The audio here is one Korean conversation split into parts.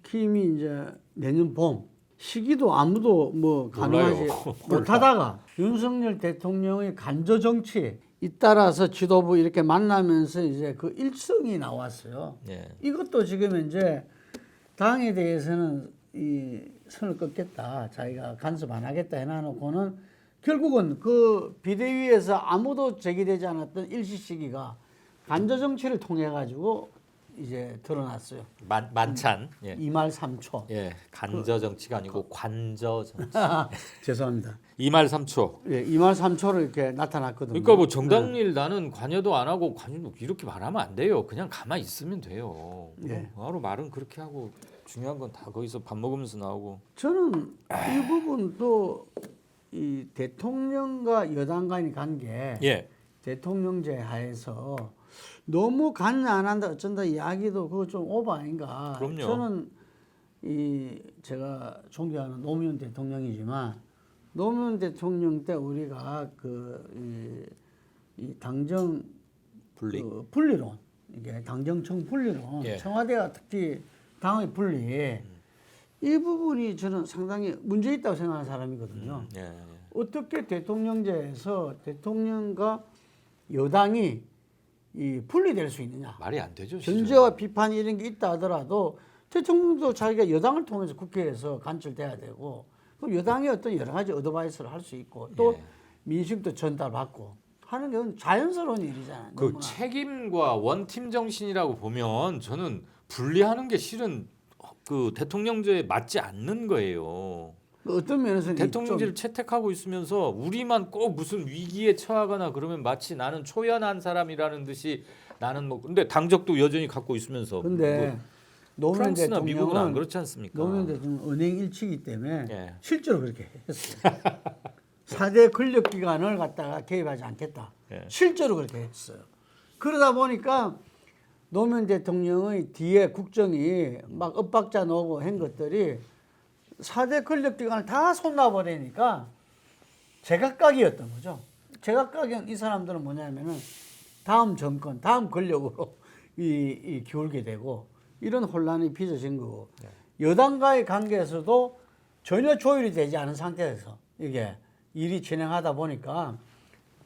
취임이 이제 내년 봄 시기도 아무도 뭐 가능하지 못하다가 윤석열 대통령의 간저 정치 잇따라서 지도부 이렇게 만나면서 이제 그 일성이 나왔어요. 예. 이것도 지금 이제 당에 대해서는 이 선을 긋겠다, 자기가 간섭 안 하겠다 해놔놓고는 결국은 그 비대위에서 아무도 제기되지 않았던 일시시기가 간저 정치를 통해 가지고 이제 드러났어요. 만찬. 예. 이말 삼초. 예. 간저 정치가 아니고 관저 정치. 죄송합니다. 이말 삼초. 예, 이말 삼초로 이렇게 나타났거든요. 그러니까 뭐 정당일 나는 관여도 안 하고 관여도 이렇게 말하면 안 돼요. 그냥 가만히 있으면 돼요. 예. 바로 말은 그렇게 하고 중요한 건 다 거기서 밥 먹으면서 나오고. 저는 이 부분도 이 대통령과 여당 간의 관계, 예. 대통령제 하에서 너무 관여 안 한다 어쩐다 이야기도 그거 좀 오버 아닌가. 그럼요. 저는 이 제가 존경하는 노무현 대통령이지만 노무현 대통령 때 우리가 이 당정 분리. 그 분리론, 이게 당정청 분리론, 예. 청와대가 특히 당의 분리, 이 부분이 저는 상당히 문제 있다고 생각하는 사람이거든요. 예. 어떻게 대통령제에서 대통령과 여당이 이 분리될 수 있느냐? 말이 안 되죠. 실은. 견제와 비판 이런 게 있다 하더라도 대통령도 자기가 여당을 통해서 국회에서 관철돼야 되고, 그럼 여당이 어떤 여러 가지 어드바이스를 할 수 있고 또 예. 민심도 전달받고 하는 게 자연스러운 일이잖아요. 그 너무나. 책임과 원팀 정신이라고 보면 저는 분리하는 게 실은 그 대통령제에 맞지 않는 거예요. 어떤 면에서는 대통령제를 채택하고 있으면서 우리만 꼭 무슨 위기에 처하거나 그러면 마치 나는 초연한 사람이라는 듯이 나는 뭐 근데 당적도 여전히 갖고 있으면서 근데 뭐 노무현 프랑스나 미국은 안 대통령은 그렇지 않습니까? 노무현 대통령 은행 일치이기 때문에 예. 실제로 그렇게 했어요. 4대 권력기관을 갖다가 개입하지 않겠다. 예. 실제로 그렇게 했어요. 그러다 보니까 노무현 대통령의 뒤에 국정이 막 엇박자 놓고 한 것들이 4대 권력기관을 다 손놔버리니까 제각각이었던 거죠. 제각각인 이 사람들은 뭐냐면은 다음 정권, 다음 권력으로 이 기울게 되고 이런 혼란이 빚어진 거고, 여당과의 관계에서도 전혀 조율이 되지 않은 상태에서 이게 일이 진행하다 보니까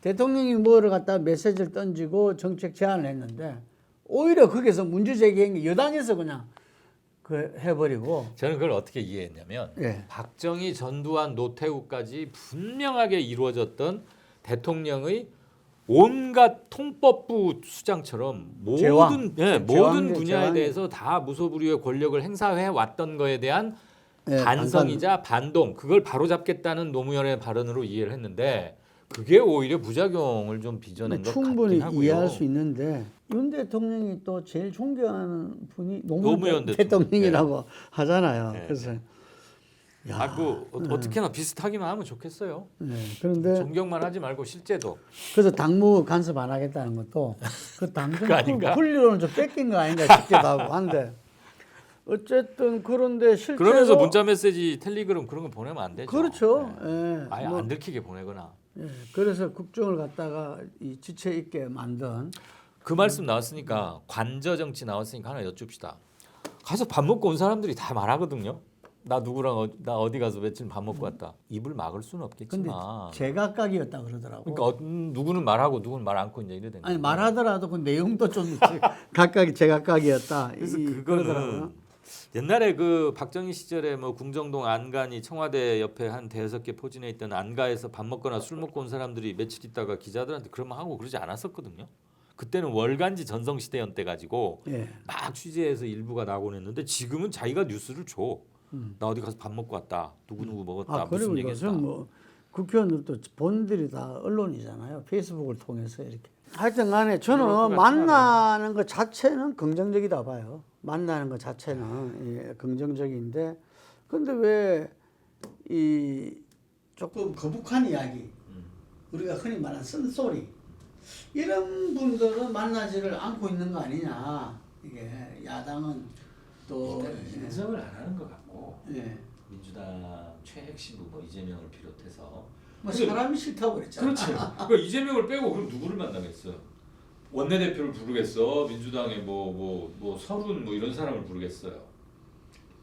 대통령이 뭐를 갖다 메시지를 던지고 정책 제안을 했는데 오히려 거기서 문제 제기한 게 여당에서 그냥 그 해버리고. 저는 그걸 어떻게 이해했냐면 예. 박정희, 전두환, 노태우까지 분명하게 이루어졌던 대통령의 온갖 통법부 수장처럼 모든 모든 분야에 제왕. 대해서 다 무소불위의 권력을 행사해 왔던 거에 대한 예, 반성이자 반동, 그걸 바로잡겠다는 노무현의 발언으로 이해를 했는데 그게 오히려 부작용을 좀 빚어낸 것 충분히 같긴 하고요. 이해할 수 있는데 윤 대통령이 또 제일 존경하는 분이 노무현 노무현 대통령이라고 하잖아요. 네. 그래서 야, 뭐 어떻게나 비슷하기만 하면 좋겠어요. 네, 그런데 존경만 하지 말고 실제도. 그래서 당무 간섭 안 하겠다는 것도 그 당정 그거 아닌가? 분리로는 좀 뺏긴 거 아닌가 싶기도 하고 한데 어쨌든 그런데 실제로 그러면서 문자 메시지, 텔레그램 그런 거 보내면 안 되죠. 그렇죠. 네. 예, 아예 뭐, 안 들키게 보내거나. 예, 그래서 국정을 갖다가 이 지체 있게 만든 그 말씀 나왔으니까 관저 정치 나왔으니까 하나 여쭙시다. 가서 밥 먹고 온 사람들이 다 말하거든요. 나 누구랑 나 어디 가서 며칠 밥 먹고 왔다. 입을 막을 수는 근데 없겠지만. 제각각이었다 그러더라고. 그러니까 누구는 말하고 누구는 말 않고 이제 이래 되는. 아니 말하더라도 그 내용도 좀 각각이 제각각이었다. 그래서 그러더라고요. 그거는 옛날에 그 박정희 시절에 뭐 궁정동 안간이 청와대 옆에 한 대여섯 개 포진해 있던 안가에서 밥 먹거나 술 먹고 온 사람들이 며칠 있다가 기자들한테 그런 말 하고 그러지 않았었거든요. 그때는 월간지 전성시대연 때 가지고 예. 막 취재해서 일부가 나오곤 했는데 지금은 자기가 뉴스를 줘. 나 어디 가서 밥 먹고 왔다. 누구누구 먹었다. 그리고 무슨 얘기했다. 이것은 뭐 국회의원들도 본인들이 다 언론이잖아요. 페이스북을 통해서 이렇게. 하여튼 간에 저는 만나는 것 자체는 긍정적이다 봐요. 만나는 것 자체는 예, 긍정적인데 근데 왜 이 조금 거북한 이야기, 우리가 흔히 말하는 쓴소리 이런 분들은 만나지를 않고 있는 거 아니냐. 이게 야당은 또 인정을 안 하는 것 같고 예. 민주당 최핵심부 뭐 이재명을 비롯해서 뭐 사람이 싫다고 그랬잖아. 그렇지. 그러니까 이재명을 빼고 그럼 누구를 만나겠어요? 원내대표를 부르겠어? 민주당의 뭐 서른 뭐 이런 사람을 부르겠어요?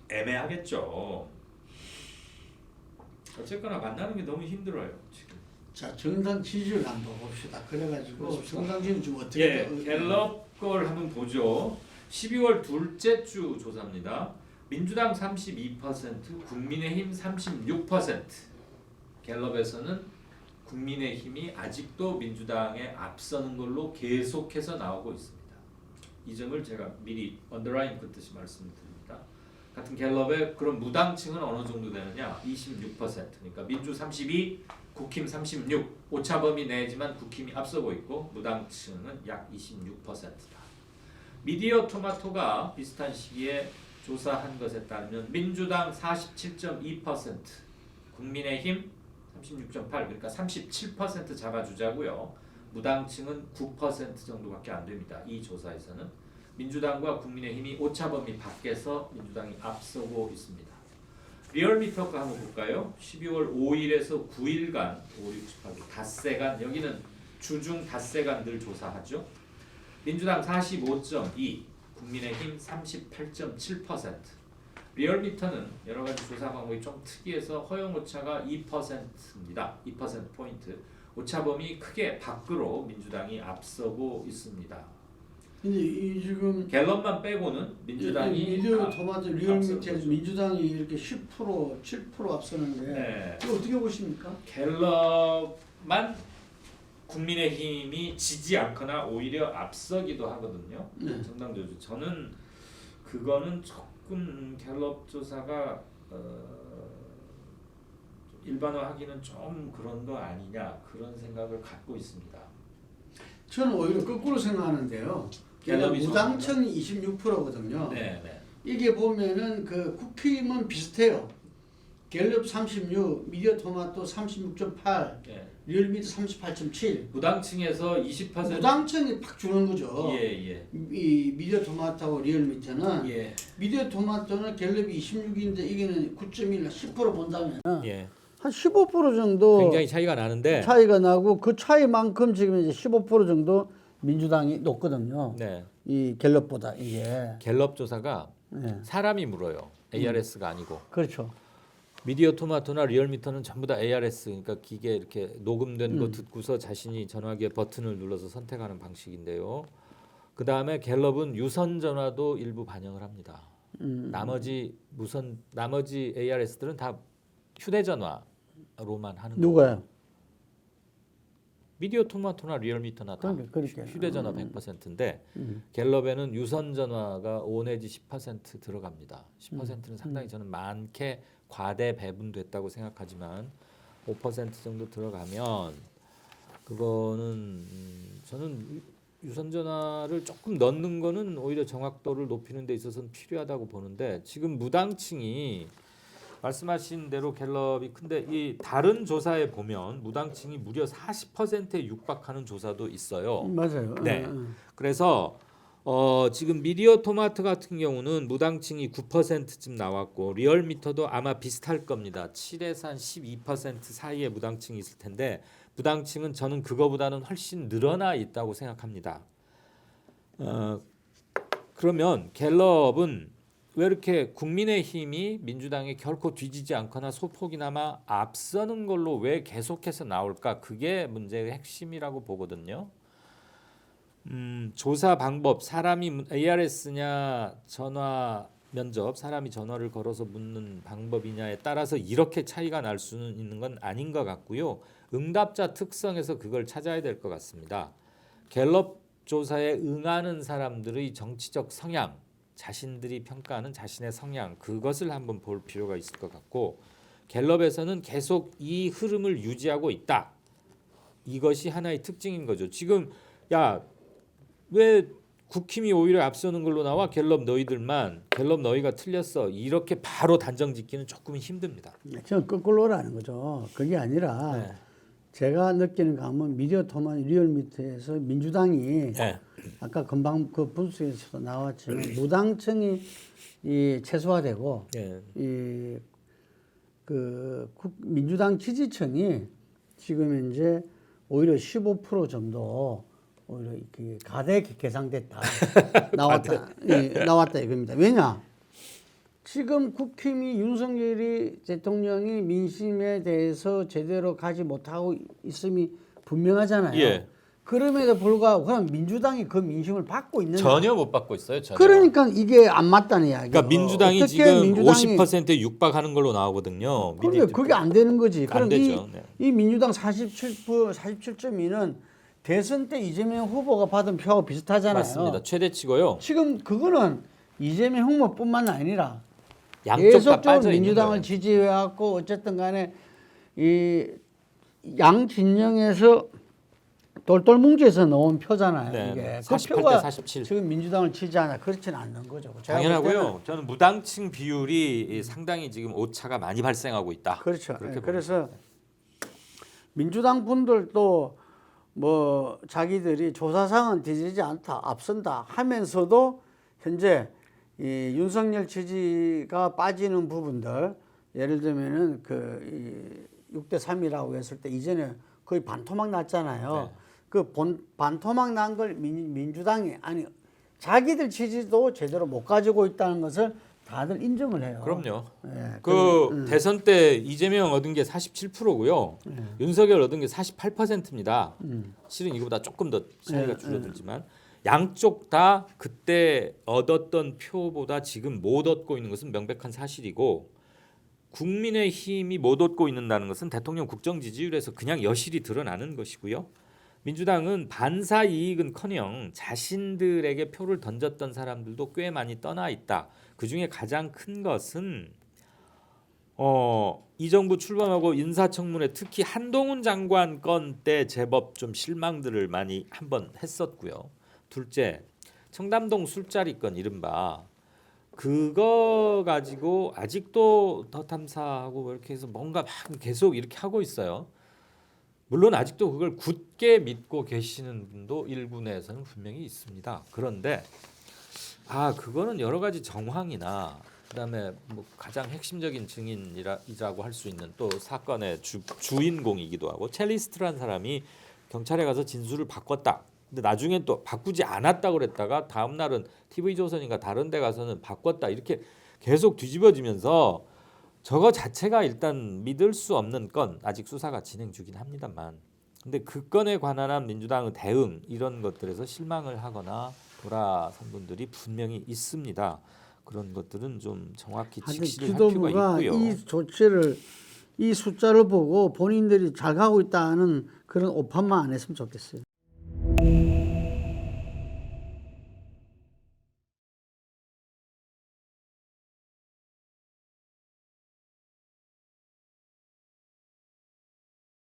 애매하겠죠. 어쨌거나 만나는 게 너무 힘들어요 지금. 자, 정당 지지율 한번 봅시다. 그래가지고 정당 지지율 좀 어떻게? 예, 갤럽 걸 한번 보죠. 12월 둘째 주 조사입니다. 민주당 32%, 국민의힘 36%. 갤럽에서는 국민의힘이 아직도 민주당에 앞서는 걸로 계속해서 나오고 있습니다. 이 점을 제가 미리 언더라인 긋듯이 말씀드립니다. 같은 갤럽의 그런 무당층은 어느 정도 되느냐? 26%. 그러니까 민주 32, 국힘 36. 오차범위 내지만 국힘이 앞서고 있고 무당층은 약 26%다. 미디어 토마토가 비슷한 시기에 조사한 것에 따르면 민주당 47.2%, 국민의힘 36.8, 그러니까 37% 잡아주자고요. 무당층은 9% 정도밖에 안 됩니다. 이 조사에서는 민주당과 국민의힘이 오차범위 밖에서 민주당이 앞서고 있습니다. 리얼미터가 한번 볼까요? 12월 5일에서 9일간 5, 6, 7, 8, 닷새간, 여기는 주중 닷새간 늘 조사하죠. 민주당 45.2, 국민의힘 38.7%. 리얼미터는 여러 가지 조사 방법이 좀 특이해서 허용 오차가 2%입니다. 2%포인트. 오차 범위 크게 밖으로 민주당이 앞서고 있습니다. 근데 이 지금 갤럽만 빼고는 민주당이 미디어 토마토 리얼미터에서 앞서고 민주당이 이렇게 10%, 7% 앞서는데 네. 이거 어떻게 보십니까? 갤럽만 국민의힘이 지지 않거나 오히려 앞서기도 하거든요. 네. 정당 조주. 저는 그거는 조금 갤럽 조사가 일반화하기는 좀 그런 거 아니냐 그런 생각을 갖고 있습니다. 저는 오히려 거꾸로 생각하는데요. 갤럽이 무당층이 26%거든요. 네, 네. 이게 보면은 그 국힘은 비슷해요. 갤럽 36, 미디어 토마토 36.8, 네. 리얼미터 38.7. 무당층에서 20% 무당층이 팍 주는 거죠. 예. 이 미디어 토마토하고 리얼미터는 예. 미디어 토마토는 갤럽이 26인데 이게는 9.1, 10% 본다면 예. 한 15% 정도 굉장히 차이가 나는데 차이가 나고 그 차이만큼 지금 이제 15% 정도 민주당이 높거든요. 네. 이 갤럽보다 이게. 갤럽 조사가 네. 사람이 물어요. ARS가 아니고. 그렇죠. 미디어 토마토나 리얼미터는 전부 다 ARS, 그러니까 기계 이렇게 녹음된 거 듣고서 자신이 전화기에 버튼을 눌러서 선택하는 방식인데요. 그 다음에 갤럽은 유선 전화도 일부 반영을 합니다. 나머지 ARS들은 다 휴대전화로만 하는 거예요. 누가요? 미디어 토마토나 리얼미터나 다 그러니까. 휴대전화 100%인데 갤럽에는 유선 전화가 5 내지 10% 들어갑니다. 10%는 상당히 저는 많게 과대 배분됐다고 생각하지만 5% 정도 들어가면 그거는 저는 유선 전화를 조금 넣는 거는 오히려 정확도를 높이는 데 있어서는 필요하다고 보는데 지금 무당층이 말씀하신 대로 갤럽이 큰데 이 다른 조사에 보면 무당층이 무려 40%에 육박하는 조사도 있어요. 맞아요. 네. 그래서 지금 미디어 토마토 같은 경우는 무당층이 9%쯤 나왔고 리얼미터도 아마 비슷할 겁니다. 7에서 한 12% 사이에 무당층이 있을 텐데 무당층은 저는 그거보다는 훨씬 늘어나 있다고 생각합니다. 그러면 갤럽은 왜 이렇게 국민의힘이 민주당에 결코 뒤지지 않거나 소폭이나마 앞서는 걸로 왜 계속해서 나올까? 그게 문제의 핵심이라고 보거든요. 조사 방법, 사람이 ARS냐 전화 면접, 사람이 전화를 걸어서 묻는 방법이냐에 따라서 이렇게 차이가 날 수는 있는 건 아닌 것 같고요. 응답자 특성에서 그걸 찾아야 될 것 같습니다. 갤럽 조사에 응하는 사람들의 정치적 성향, 자신들이 평가하는 자신의 성향, 그것을 한번 볼 필요가 있을 것 같고 갤럽에서는 계속 이 흐름을 유지하고 있다. 이것이 하나의 특징인 거죠. 지금 왜 국힘이 오히려 앞서는 걸로 나와 갤럽 너희가 틀렸어. 이렇게 바로 단정 짓기는 조금 힘듭니다. 저는 거꾸로라는 거죠. 그게 아니라 네. 제가 느끼는 감은 미디어 토마토 리얼미터에서 민주당이 아까 금방 그 분수에서도 나왔지만 무당층이 이 최소화되고 네. 민주당 지지층이 지금 이제 오히려 15% 정도 오히려 이렇게 가대 개상됐다 나왔다 이겁니다. 왜냐? 지금 국힘이 윤석열이 대통령이 민심에 대해서 제대로 가지 못하고 있음이 분명하잖아요. 예. 그럼에도 불구하고 그냥 민주당이 그 민심을 받고 있는 전혀 못 받고 있어요. 전혀. 그러니까 이게 안 맞다는 이야기예요. 그러니까 민주당이 어떻게 지금 민주당이 50%에 육박하는 걸로 나오거든요. 그게 그게 안 되는 거지. 안 그럼 되죠. 네. 이 민주당 47.2는 대선 때 이재명 후보가 받은 표하고 비슷하잖아요. 맞습니다. 최대치고요. 지금 그거는 이재명 후보뿐만 아니라 양쪽 다 계속적으로 빠져 있는 민주당을 거예요. 지지해왔고 어쨌든 간에 이 양 진영에서 똘똘 뭉쳐서 넣은 표잖아요. 네, 이게 48대 그 표가 47. 지금 민주당을 지지하나 그렇지는 않는 거죠. 제가 볼 때는 당연하고요. 저는 무당층 비율이 상당히 지금 오차가 많이 발생하고 있다. 그렇죠. 그렇게 예, 그래서 민주당 분들도 뭐 자기들이 조사상은 뒤지지 않다, 앞선다 하면서도 현재 이 윤석열 지지가 빠지는 부분들 예를 들면은 그 6대 3이라고 했을 때 이전에 거의 반토막 났잖아요. 네. 그 반토막 난 걸 민주당이 아니 자기들 지지도 제대로 못 가지고 있다는 것을 다들 인정을 해요. 그럼요. 예, 그 대선 때 이재명 얻은 게 47%고요. 윤석열 얻은 게 48%입니다. 실은 이거보다 조금 더 차이가 줄어들지만 양쪽 다 그때 얻었던 표보다 지금 못 얻고 있는 것은 명백한 사실이고 국민의힘이 못 얻고 있는다는 것은 대통령 국정 지지율에서 그냥 여실히 드러나는 것이고요. 민주당은 반사 이익은커녕 자신들에게 표를 던졌던 사람들도 꽤 많이 떠나 있다. 그중에 가장 큰 것은 이 정부 출범하고 인사청문회 특히 한동훈 장관 건 때 제법 좀 실망들을 많이 한번 했었고요. 둘째, 청담동 술자리 건 이른바 그거 가지고 아직도 더 탐사하고 뭐 이렇게 해서 뭔가 막 계속 이렇게 하고 있어요. 물론 아직도 그걸 굳게 믿고 계시는 분도 일부 내에서는 분명히 있습니다. 그런데 그거는 여러 가지 정황이나 그다음에 뭐 가장 핵심적인 증인이라고 할 수 있는 또 사건의 주인공이기도 하고 첼리스트란 사람이 경찰에 가서 진술을 바꿨다. 근데 나중에 또 바꾸지 않았다고 그랬다가 다음 날은 TV조선인가 다른 데 가서는 바꿨다. 이렇게 계속 뒤집어지면서 저거 자체가 일단 믿을 수 없는 건 아직 수사가 진행 중이긴 합니다만 근데 그 건에 관한 민주당의 대응 이런 것들에서 실망을 하거나 돌아선 분들이 분명히 있습니다. 그런 것들은 좀 정확히 직시를 할 필요가 지도부가 있고요. 이 조치를 이 숫자를 보고 본인들이 잘 가고 있다는 그런 오판만 안 했으면 좋겠어요.